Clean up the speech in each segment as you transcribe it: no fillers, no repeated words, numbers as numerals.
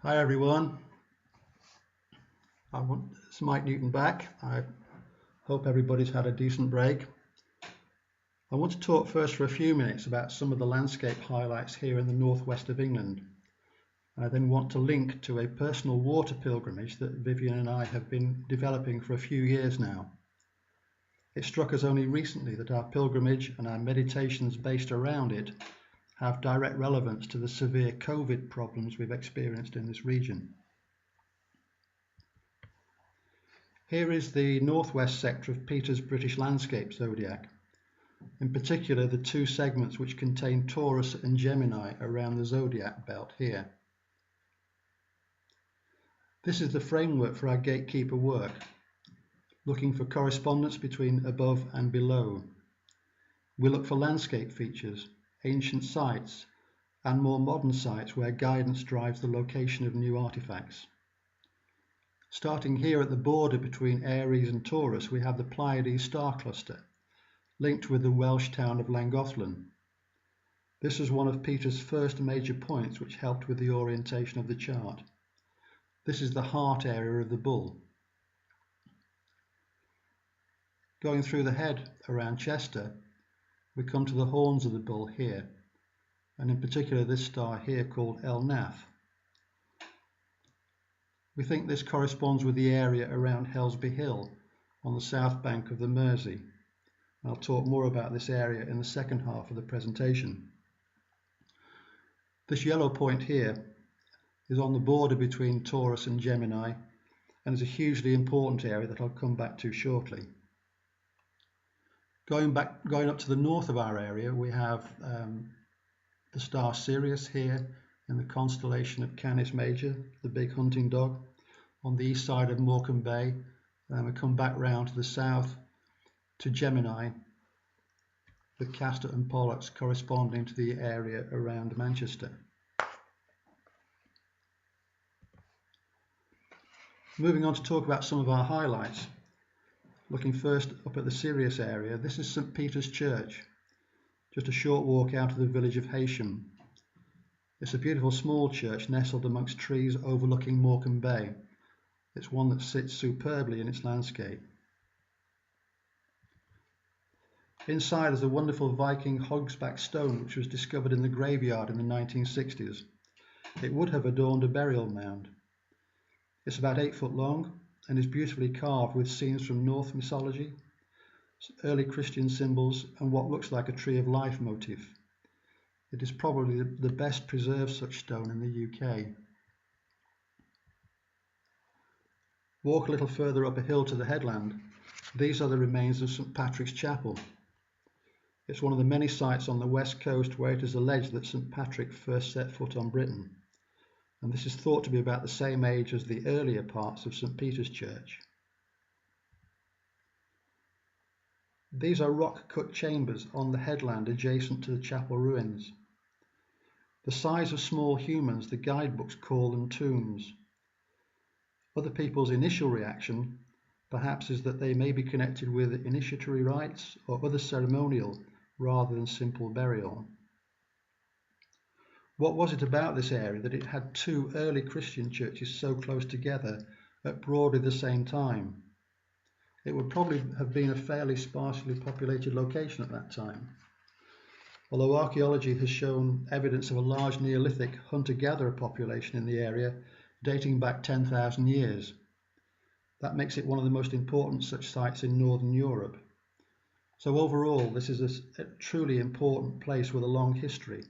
Hi everyone, it's Mike Newton back. I hope everybody's had a decent break. I want to talk first for a few minutes about some of the landscape highlights here in the northwest of England. I then want to link to a personal water pilgrimage that Vivian and I have been developing for a few years now. It struck us only recently that our pilgrimage and our meditations based around it have direct relevance to the severe COVID problems we've experienced in this region. Here is the northwest sector of Peter's British landscape zodiac, in particular the two segments which contain Taurus and Gemini around the zodiac belt here. This is the framework for our Gatekeeper work, looking for correspondence between above and below. We look for landscape features, ancient sites, and more modern sites where guidance drives the location of new artifacts. Starting here at the border between Aries and Taurus, we have the Pleiades star cluster, linked with the Welsh town of Llangollen. This was one of Peter's first major points which helped with the orientation of the chart. This is the heart area of the bull. Going through the head around Chester, we come to the horns of the bull here, and in particular this star here called El Nath. We think this corresponds with the area around Hellsby Hill on the south bank of the Mersey. I'll talk more about this area in the second half of the presentation. This yellow point here is on the border between Taurus and Gemini and is a hugely important area that I'll come back to shortly. Going up to the north of our area, we have the star Sirius here in the constellation of Canis Major, the big hunting dog, on the east side of Morecambe Bay. Then we come back round to the south to Gemini, with Castor and Pollux corresponding to the area around Manchester. Moving on to talk about some of our highlights. Looking first up at the Sirius area, this is St Peter's Church, just a short walk out of the village of Heysham. It's a beautiful small church nestled amongst trees overlooking Morecambe Bay. It's one that sits superbly in its landscape. Inside is a wonderful Viking Hogsback stone which was discovered in the graveyard in the 1960s. It would have adorned a burial mound. It's about 8 foot long and is beautifully carved with scenes from Norse mythology, early Christian symbols, and what looks like a tree of life motif. It is probably the best preserved such stone in the UK. Walk a little further up a hill to the headland. These are the remains of St Patrick's Chapel. It's one of the many sites on the west coast where it is alleged that St Patrick first set foot on Britain, and this is thought to be about the same age as the earlier parts of St Peter's Church. These are rock-cut chambers on the headland adjacent to the chapel ruins. The size of small humans, the guidebooks call them tombs. Other people's initial reaction, perhaps, is that they may be connected with initiatory rites or other ceremonial rather than simple burial. What was it about this area that it had two early Christian churches so close together at broadly the same time? It would probably have been a fairly sparsely populated location at that time. Although archaeology has shown evidence of a large Neolithic hunter-gatherer population in the area dating back 10,000 years. That makes it one of the most important such sites in Northern Europe. So overall, this is a truly important place with a long history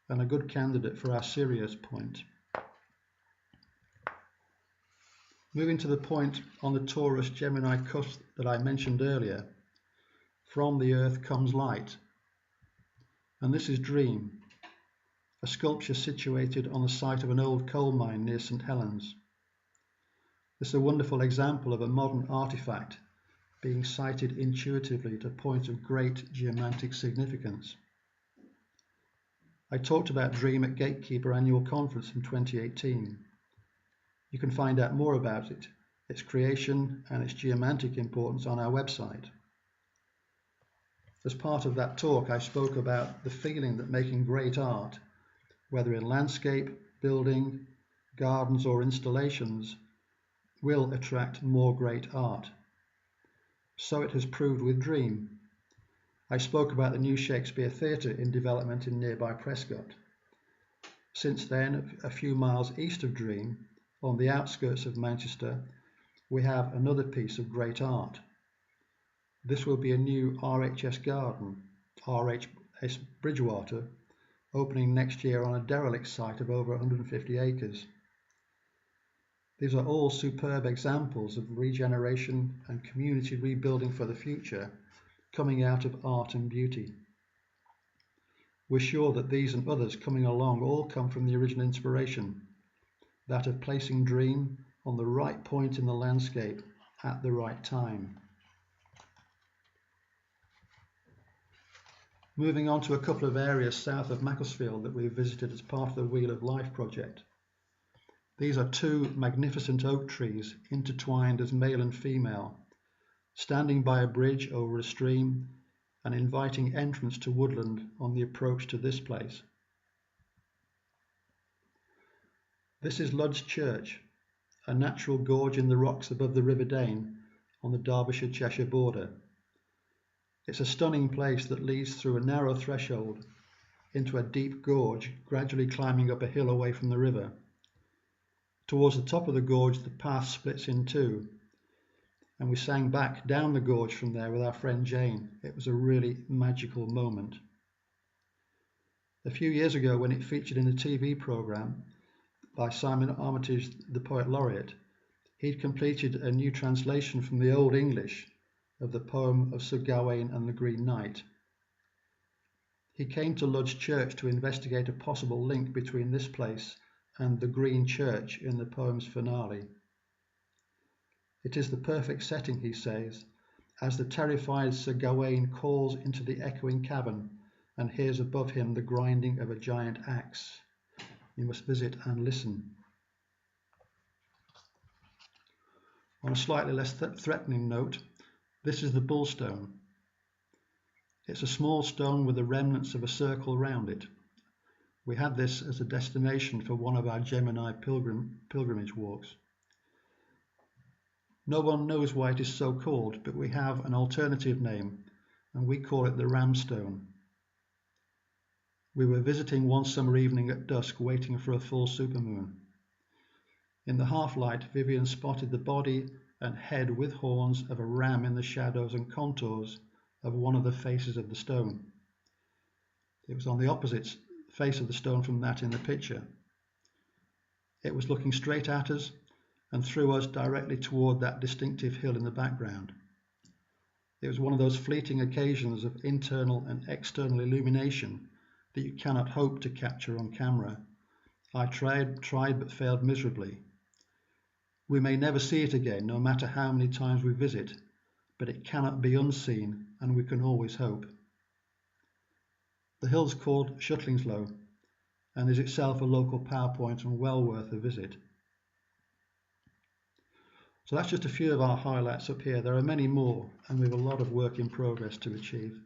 and a good candidate for our Sirius point. Moving to the point on the Taurus-Gemini cusp that I mentioned earlier, from the earth comes light. And this is Dream, a sculpture situated on the site of an old coal mine near St Helens. This is a wonderful example of a modern artifact being sited intuitively at a point of great geomantic significance. I talked about Dream at Gatekeeper annual conference in 2018. You can find out more about it, its creation and its geomantic importance on our website. As part of that talk, I spoke about the feeling that making great art, whether in landscape, building, gardens or installations will attract more great art. So it has proved with Dream. I spoke about the new Shakespeare Theatre in development in nearby Prescott. Since then, a few miles east of Dream, on the outskirts of Manchester, we have another piece of great art. This will be a new RHS garden, RHS Bridgewater, opening next year on a derelict site of over 150 acres. These are all superb examples of regeneration and community rebuilding for the future, coming out of art and beauty. We're sure that these and others coming along all come from the original inspiration, that of placing Dream on the right point in the landscape at the right time. Moving on to a couple of areas south of Macclesfield that we visited as part of the Wheel of Life project. These are two magnificent oak trees intertwined as male and female, standing by a bridge over a stream and inviting entrance to woodland on the approach to this place. This is Lud's Church, a natural gorge in the rocks above the River Dane on the Derbyshire-Cheshire border. It's a stunning place that leads through a narrow threshold into a deep gorge, gradually climbing up a hill away from the river. Towards the top of the gorge, the path splits in two, and we sang back down the gorge from there with our friend Jane. It was a really magical moment. A few years ago, when it featured in a TV programme by Simon Armitage, the Poet Laureate, he'd completed a new translation from the Old English of the poem of Sir Gawain and the Green Knight. He came to Lud's Church to investigate a possible link between this place and the Green Church in the poem's finale. It is the perfect setting, he says, as the terrified Sir Gawain calls into the echoing cavern and hears above him the grinding of a giant axe. You must visit and listen. On a slightly less threatening note, this is the Bullstone. It's a small stone with the remnants of a circle round it. We had this as a destination for one of our Gemini pilgrimage walks. No one knows why it is so called, but we have an alternative name, and we call it the Ramstone. We were visiting one summer evening at dusk, waiting for a full supermoon. In the half-light, Vivian spotted the body and head with horns of a ram in the shadows and contours of one of the faces of the stone. It was on the opposite face of the stone from that in the picture. It was looking straight at us and through us directly toward that distinctive hill in the background. It was one of those fleeting occasions of internal and external illumination that you cannot hope to capture on camera. I tried but failed miserably. We may never see it again, no matter how many times we visit, but it cannot be unseen, and we can always hope. The hill's called Shuttlingslow, and is itself a local PowerPoint and well worth a visit. So that's just a few of our highlights up here. There are many more, and we have a lot of work in progress to achieve.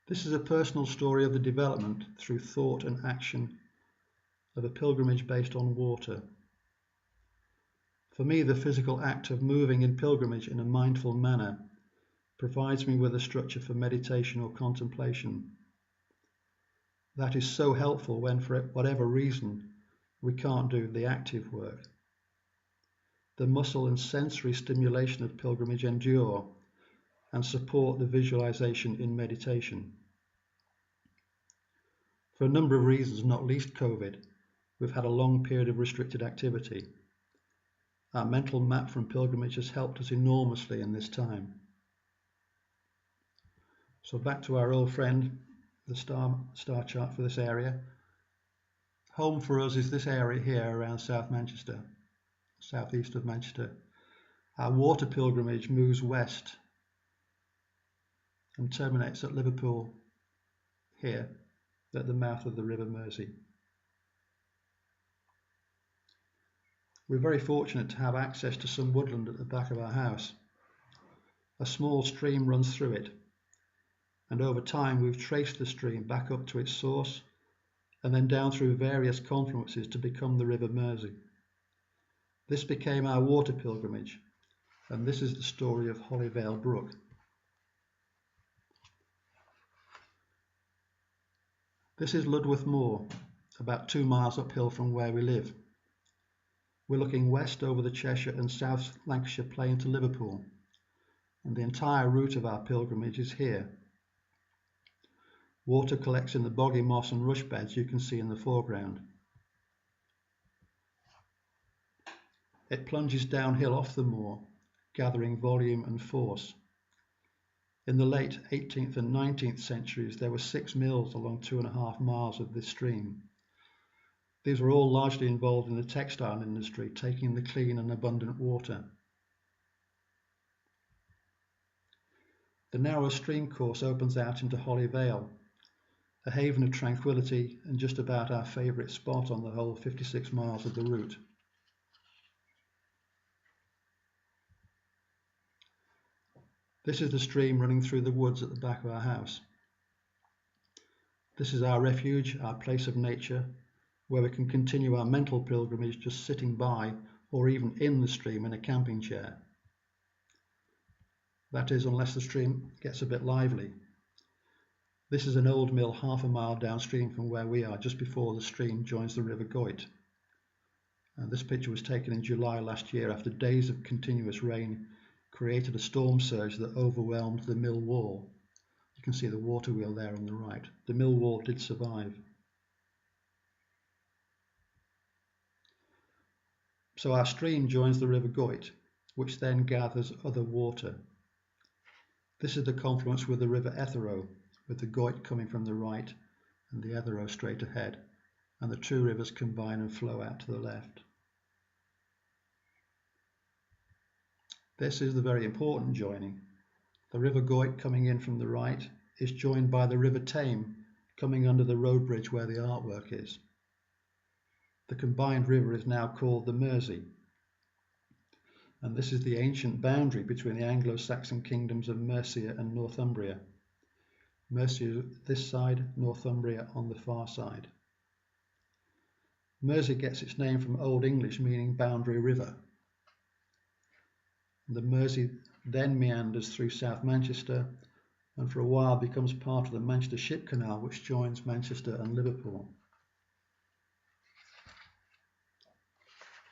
This is a personal story of the development through thought and action of a pilgrimage based on water. For me, the physical act of moving in pilgrimage in a mindful manner provides me with a structure for meditation or contemplation. That is so helpful when, for whatever reason, we can't do the active work. The muscle and sensory stimulation of pilgrimage endure and support the visualization in meditation. For a number of reasons, not least COVID, we've had a long period of restricted activity. Our mental map from pilgrimage has helped us enormously in this time. So back to our old friend, the star chart for this area. Home for us is this area here around South Manchester, southeast of Manchester. Our water pilgrimage moves west and terminates at Liverpool here at the mouth of the River Mersey. We're very fortunate to have access to some woodland at the back of our house. A small stream runs through it, and over time we've traced the stream back up to its source and then down through various confluences to become the River Mersey. This became our water pilgrimage, and this is the story of Hollyvale Brook. This is Ludworth Moor, about 2 miles uphill from where we live. We're looking west over the Cheshire and South Lancashire plain to Liverpool, and the entire route of our pilgrimage is here. Water collects in the boggy moss and rush beds you can see in the foreground. It plunges downhill off the moor, gathering volume and force. In the late 18th and 19th centuries, there were 6 mills along 2.5 miles of this stream. These were all largely involved in the textile industry, taking the clean and abundant water. The narrow stream course opens out into Hollyvale, a haven of tranquility and just about our favourite spot on the whole 56 miles of the route. This is the stream running through the woods at the back of our house. This is our refuge, our place of nature, where we can continue our mental pilgrimage just sitting by or even in the stream in a camping chair. That is, unless the stream gets a bit lively. This is an old mill 1/2 mile downstream from where we are, just before the stream joins the River Goit. This picture was taken in July last year after days of continuous rain created a storm surge that overwhelmed the mill wall. You can see the water wheel there on the right. The mill wall did survive. So our stream joins the River Goit, which then gathers other water. This is the confluence with the River Etherow, with the Goit coming from the right and the Etherow straight ahead, and the 2 rivers combine and flow out to the left. This is the very important joining. The River Goit coming in from the right is joined by the River Tame coming under the road bridge where the artwork is. The combined river is now called the Mersey, and this is the ancient boundary between the Anglo-Saxon kingdoms of Mercia and Northumbria. Mercia this side, Northumbria on the far side. Mersey gets its name from Old English meaning boundary river. The Mersey then meanders through South Manchester and for a while becomes part of the Manchester Ship Canal, which joins Manchester and Liverpool.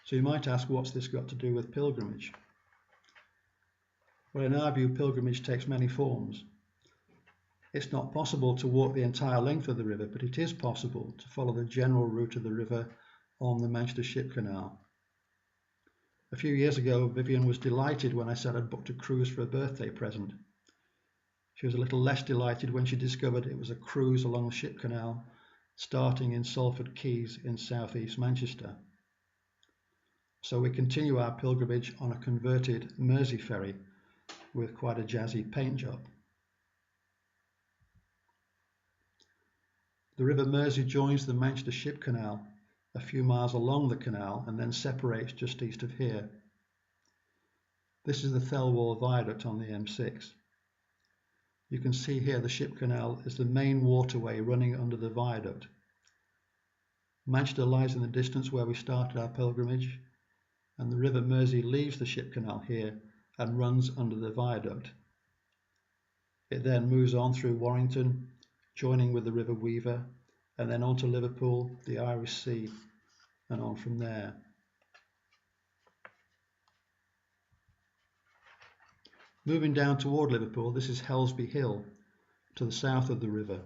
So you might ask, what's this got to do with pilgrimage? Well, in our view, pilgrimage takes many forms. It's not possible to walk the entire length of the river, but it is possible to follow the general route of the river on the Manchester Ship Canal. A few years ago, Vivian was delighted when I said I'd booked a cruise for a birthday present. She was a little less delighted when she discovered it was a cruise along the Ship Canal, starting in Salford Quays in southeast Manchester. So we continue our pilgrimage on a converted Mersey ferry with quite a jazzy paint job. The River Mersey joins the Manchester Ship Canal a few miles along the canal and then separates just east of here. This is the Thelwall Viaduct on the M6. You can see here the Ship Canal is the main waterway running under the viaduct. Manchester lies in the distance where we started our pilgrimage, and the River Mersey leaves the Ship Canal here and runs under the viaduct. It then moves on through Warrington, joining with the River Weaver, and then on to Liverpool, the Irish Sea, and on from there. Moving down toward Liverpool, this is Hellsby Hill, to the south of the river.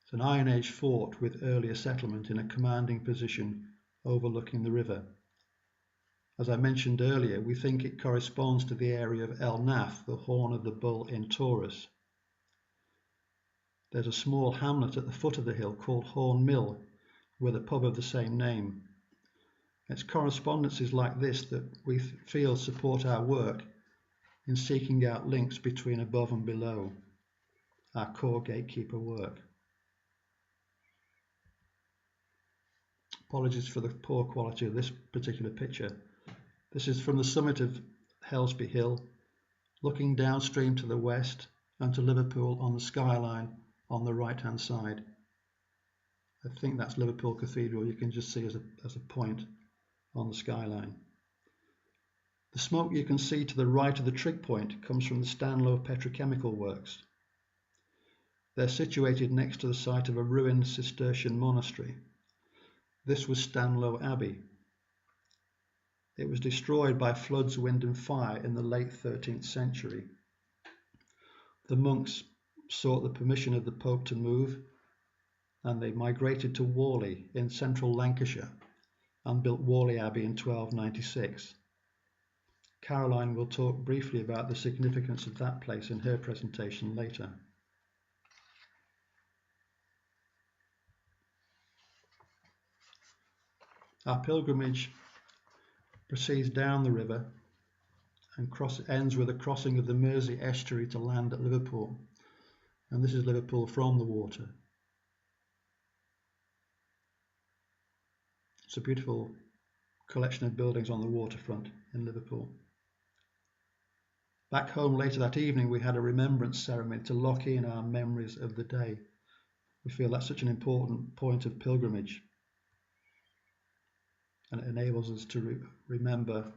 It's an Iron Age fort with earlier settlement in a commanding position overlooking the river. As I mentioned earlier, we think it corresponds to the area of El Naf, the horn of the bull in Taurus. There's a small hamlet at the foot of the hill called Horn Mill, with a pub of the same name. It's correspondences like this that we feel support our work in seeking out links between above and below, our core Gatekeeper work. Apologies for the poor quality of this particular picture. This is from the summit of Hellsby Hill, looking downstream to the west and to Liverpool on the skyline on the right hand side. I think that's Liverpool Cathedral. You can just see as a point on the skyline. The smoke you can see to the right of the trig point comes from the Stanlow Petrochemical Works. They're situated next to the site of a ruined Cistercian monastery. This was Stanlow Abbey. It was destroyed by floods, wind and fire in the late 13th century. The monks sought the permission of the Pope to move, and they migrated to Whalley in central Lancashire and built Whalley Abbey in 1296. Caroline will talk briefly about the significance of that place in her presentation later. Our pilgrimage proceeds down the river and ends with a crossing of the Mersey estuary to land at Liverpool. And this is Liverpool from the water. It's a beautiful collection of buildings on the waterfront in Liverpool. Back home later that evening, we had a remembrance ceremony to lock in our memories of the day. We feel that's such an important point of pilgrimage, and it enables us to remember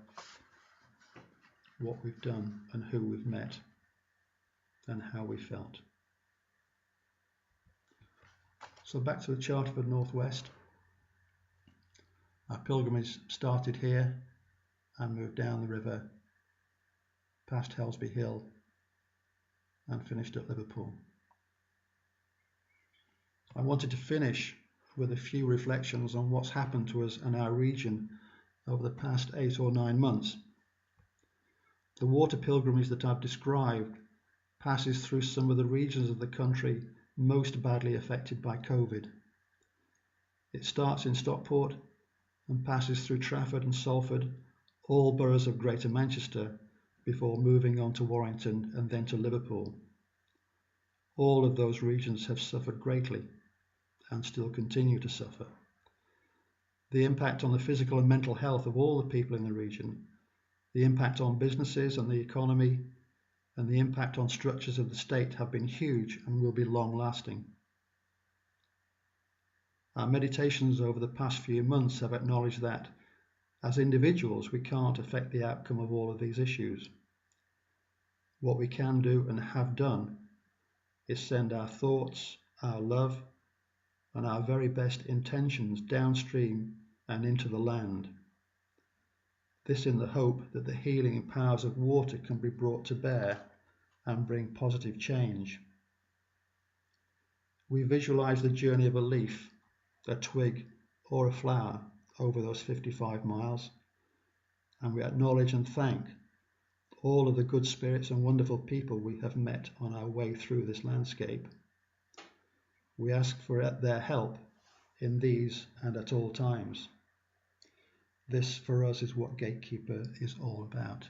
what we've done and who we've met and how we felt. So back to the Charterford Northwest. Our pilgrimage started here and moved down the river, past Hellsby Hill, and finished at Liverpool. I wanted to finish with a few reflections on what's happened to us and our region over the past 8 or 9 months. The water pilgrimage that I've described passes through some of the regions of the country most badly affected by COVID. It starts in Stockport and passes through Stratford and Salford, all boroughs of Greater Manchester, before moving on to Warrington and then to Liverpool. All of those regions have suffered greatly and still continue to suffer. The impact on the physical and mental health of all the people in the region, the impact on businesses and the economy, and the impact on structures of the state have been huge and will be long-lasting. Our meditations over the past few months have acknowledged that, as individuals, we can't affect the outcome of all of these issues. What we can do and have done is send our thoughts, our love, and our very best intentions downstream and into the land. This in the hope that the healing powers of water can be brought to bear and bring positive change. We visualize the journey of a leaf, a twig, or a flower over those 55 miles, and we acknowledge and thank all of the good spirits and wonderful people we have met on our way through this landscape. We ask for their help in these and at all times. This, for us, is what Gatekeeper is all about.